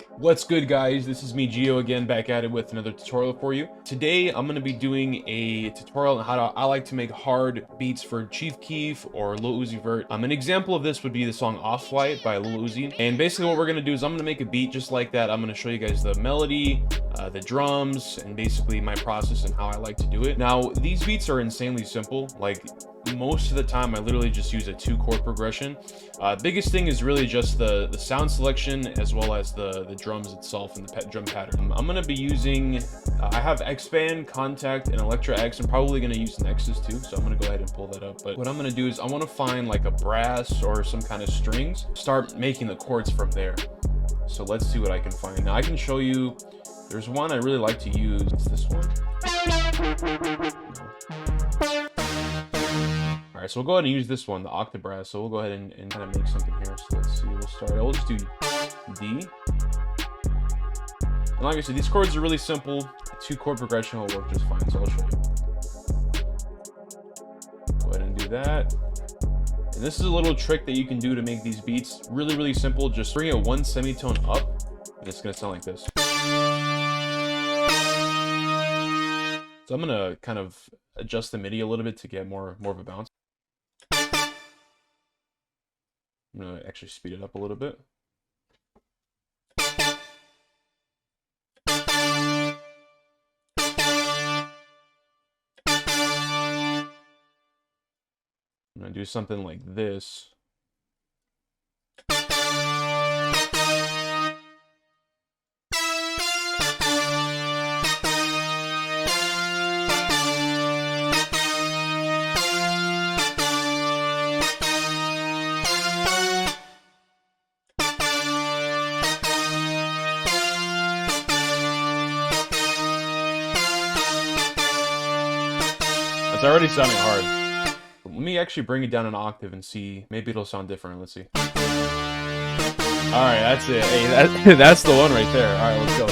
What's good, guys? This is me, Geo, again, back at it with another tutorial for you. Today I'm going to be doing a tutorial on how I like to make hard beats for Keef or Lil Uzi Vert. An example of this would be the song Off Flight by Lil Uzi. And basically what we're going to do is I'm going to make a beat just like that. I'm going to show you guys the melody, the drums, and basically my process and how I like to do it. Now, these beats are insanely simple. Like, most of the time I literally just use a 2-chord progression. Biggest thing is really just the sound selection as well as the drums itself and the drum pattern. I'm going to be using I have X-Band, Contact, and Electra X. I'm probably going to use Nexus too, so I'm going to go ahead and pull that up. But what I'm going to do is I want to find like a brass or some kind of strings, start making the chords from there. So let's see what I can find. Now I can show you, there's one I really like to use. It's this one. Alright, so we'll go ahead and use this one, the octave brass. So we'll go ahead and kind of make something here. So let's see, we'll just do D. And like I said, these chords are really simple. A 2-chord progression will work just fine, so I'll show you. Go ahead and do that. And this is a little trick that you can do to make these beats really, really simple. Just bring it 1 semitone up, and it's gonna sound like this. So I'm gonna kind of adjust the MIDI a little bit to get more of a bounce. I'm gonna actually speed it up a little bit. I'm gonna do something like this. It's already sounding hard. Let me actually bring it down an octave and see. Maybe it'll sound different. Let's see. All right, that's it. Hey, that's the one right there. All right, let's go.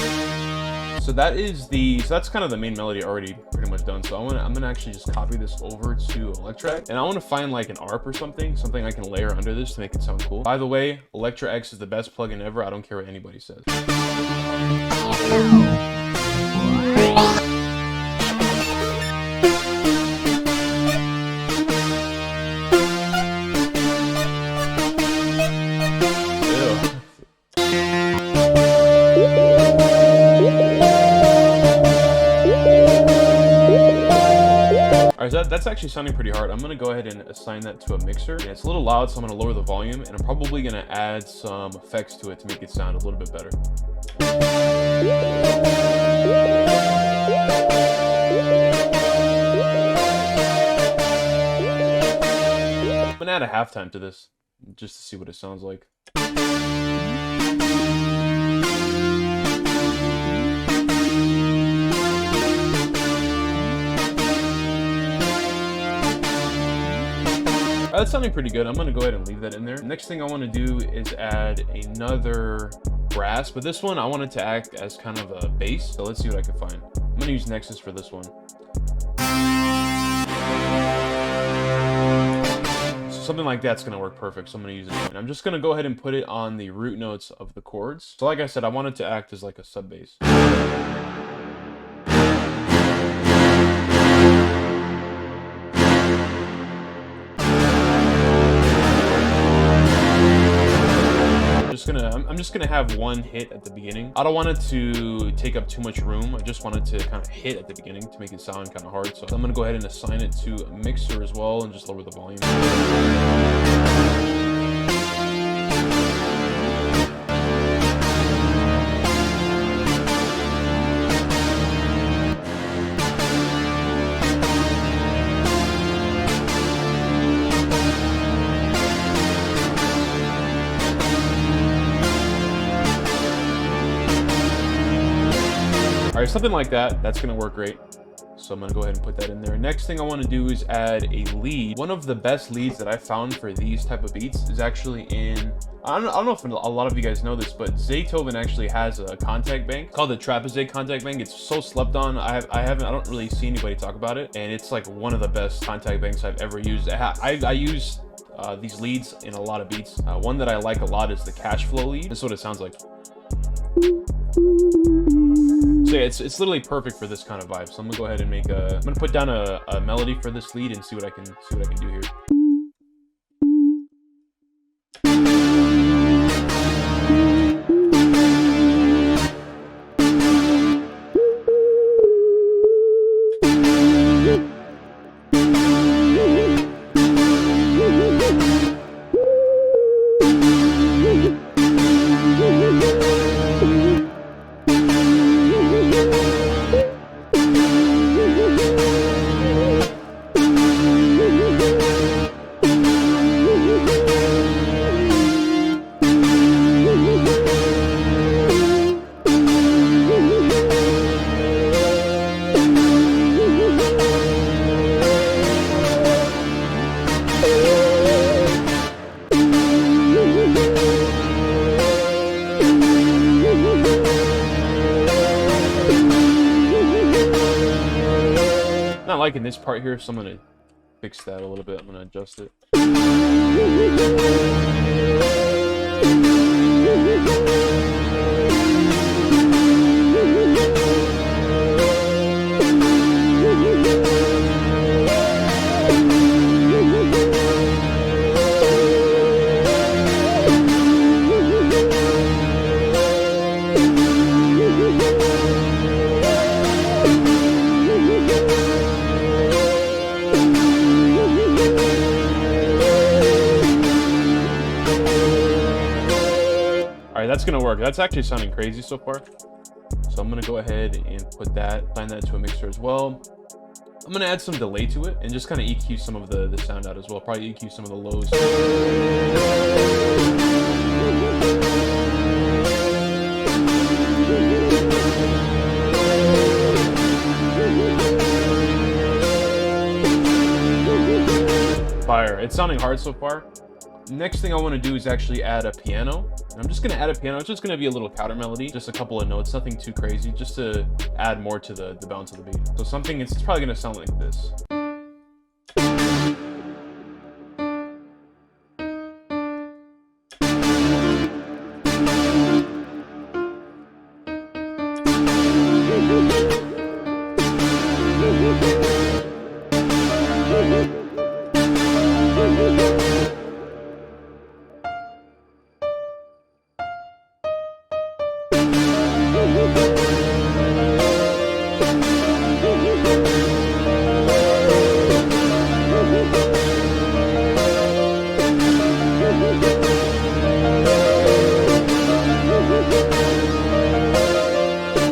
So that's kind of the main melody already pretty much done. So I'm gonna actually just copy this over to Electra, and I want to find like an ARP or something I can layer under this to make it sound cool. By the way, Electra X is the best plugin ever. I don't care what anybody says. Alright, that's actually sounding pretty hard. I'm going to go ahead and assign that to a mixer. And it's a little loud, so I'm going to lower the volume, and I'm probably going to add some effects to it to make it sound a little bit better. I'm going to add a halftime to this, just to see what it sounds like. That's sounding pretty good. I'm going to go ahead and leave that in there. Next thing I want to do is add another brass, but this one I want it to act as kind of a bass. So let's see what I can find. I'm going to use Nexus for this one. So something like that's going to work perfect. So I'm going to use it. And I'm just going to go ahead and put it on the root notes of the chords. So like I said, I want it to act as like a sub bass. I'm just gonna have one hit at the beginning. I don't want it to take up too much room. I just want it to kind of hit at the beginning to make it sound kind of hard. So I'm gonna go ahead and assign it to a mixer as well and just lower the volume. Alright, something like that. That's going to work great. So I'm going to go ahead and put that in there. Next thing I want to do is add a lead. One of the best leads that I found for these type of beats is actually in, I don't know if a lot of you guys know this, but Zaytoven actually has a contact bank called the Trapezoid contact bank. It's so slept on. I don't really see anybody talk about it, and it's like one of the best contact banks I've ever used. I use these leads in a lot of beats. One that I like a lot is the cash flow lead. This is what it sounds like. So yeah, it's literally perfect for this kind of vibe. So I'm gonna go ahead and make a, I'm gonna put down a melody for this lead and see what I can do here. Not liking this part here, so I'm gonna fix that a little bit. I'm gonna adjust it. Alright, that's gonna work. That's actually sounding crazy so far. So I'm gonna go ahead and put that, assign that to a mixer as well. I'm gonna add some delay to it and just kind of EQ some of the sound out as well. Probably EQ some of the lows. Fire. It's sounding hard so far. Next thing I want to do is actually add a piano. And I'm just going to add a piano. It's just going to be a little counter melody, just a couple of notes, nothing too crazy, just to add more to the bounce of the beat. So something, it's probably going to sound like this.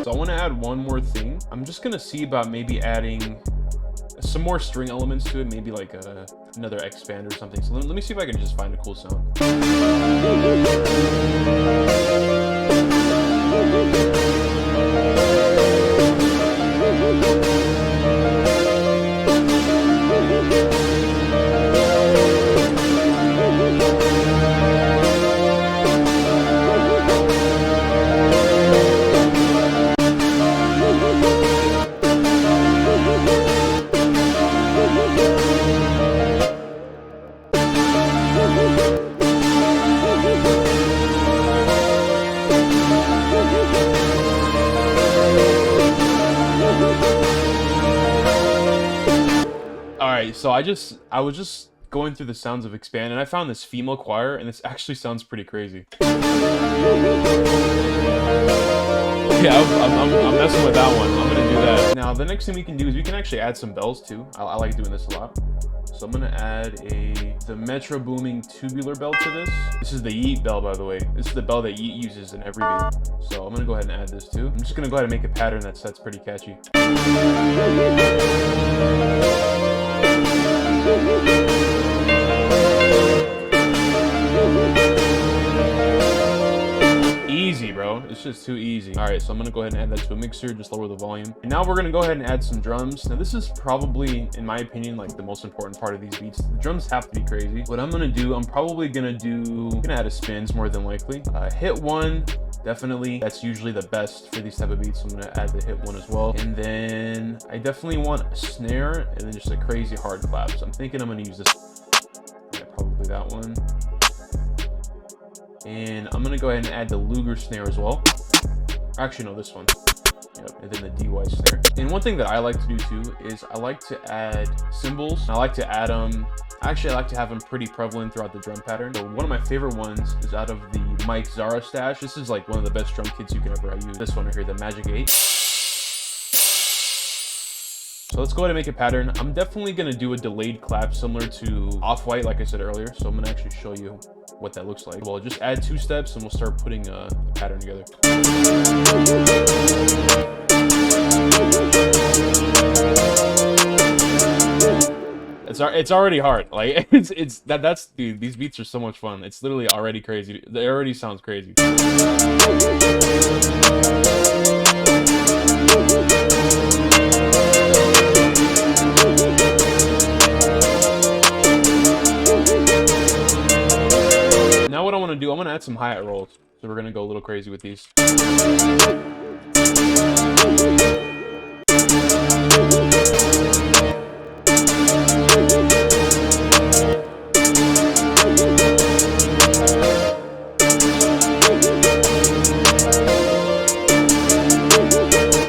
So I want to add one more thing. I'm just going to see about maybe adding some more string elements to it, maybe like another expand or something. So let me see if I can just find a cool sound. Alright, so I was just going through the sounds of Expand and I found this female choir and this actually sounds pretty crazy. Yeah, I'm messing with that one. I'm gonna do that. Now the next thing we can do is we can actually add some bells too. I like doing this a lot. So I'm gonna add the Metro Booming tubular bell to this. This is the Yeet bell, by the way. This is the bell that Yeet uses in every beat. So I'm gonna go ahead and add this too. I'm just gonna go ahead and make a pattern that's pretty catchy. Easy, bro. It's just too easy. All right, so I'm gonna go ahead and add that to a mixer, just lower the volume. And now we're gonna go ahead and add some drums. Now this is probably, in my opinion, like the most important part of these beats. The drums have to be crazy. What I'm gonna do, I'm gonna add a spins more than likely. Hit one, definitely. That's usually the best for these type of beats. So I'm gonna add the hit one as well. And then I definitely want a snare and then just a crazy hard clap. So I'm thinking I'm gonna use this. Yeah, probably that one. And I'm gonna go ahead and add the Luger snare as well. Actually, no, this one. Yep, and then the DY snare. And one thing that I like to do too is I like to add cymbals. I like to add them. Actually, I like to have them pretty prevalent throughout the drum pattern. So one of my favorite ones is out of the Mike Zara stash. This is like one of the best drum kits you can ever use. This one right here, the Magic 8. So let's go ahead and make a pattern. I'm definitely gonna do a delayed clap similar to Off-White, like I said earlier. So I'm gonna actually show you what that looks like. Well, just add 2 steps and we'll start putting the pattern together. It's already hard. Like dude, these beats are so much fun. It's literally already crazy. It already sounds crazy. Now what I want to do, I'm going to add some hi-hat rolls. So we're going to go a little crazy with these.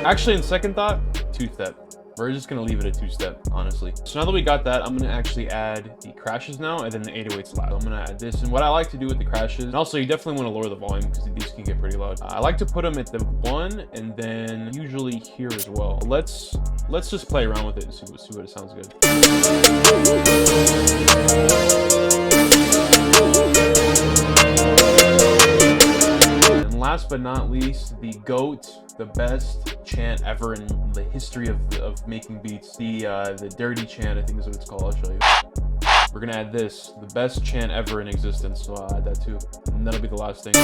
Actually, in second thought, 2-step. We're just gonna leave it a 2-step, honestly. So now that we got that, I'm gonna actually add the crashes now, and then the 808s loud. I'm gonna add this, and what I like to do with the crashes, and also you definitely want to lower the volume because these can get pretty loud. I like to put them at the 1, and then usually here as well. Let's just play around with it and see what it sounds good. Last but not least, the GOAT, the best chant ever in the history of making beats. The dirty chant, I think is what it's called. I'll show you. We're gonna add this, the best chant ever in existence. So I'll add that too, and that'll be the last thing.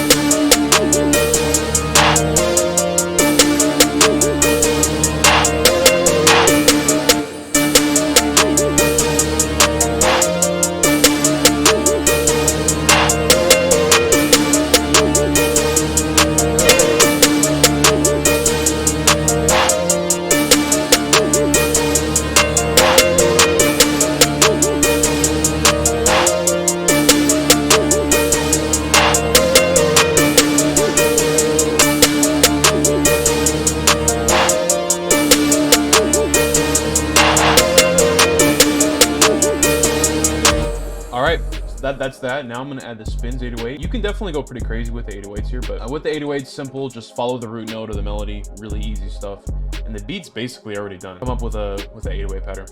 That's that. Now I'm gonna add the spins 808. You can definitely go pretty crazy with the 808s here, but with the 808s, simple, just follow the root note of the melody, really easy stuff. And the beat's basically already done. Come up with a 808 pattern.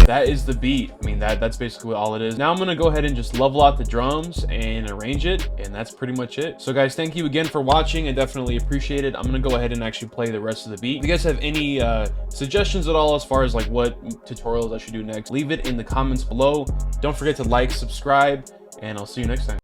That is the beat. I mean, that's basically all it is. Now I'm gonna go ahead and just level out the drums and arrange it, and that's pretty much it. So guys, thank you again for watching. I definitely appreciate it. I'm gonna go ahead and actually play the rest of the beat. If you guys have any suggestions at all as far as like what tutorials I should do next, leave it in the comments below. Don't forget to like, subscribe, and I'll see you next time.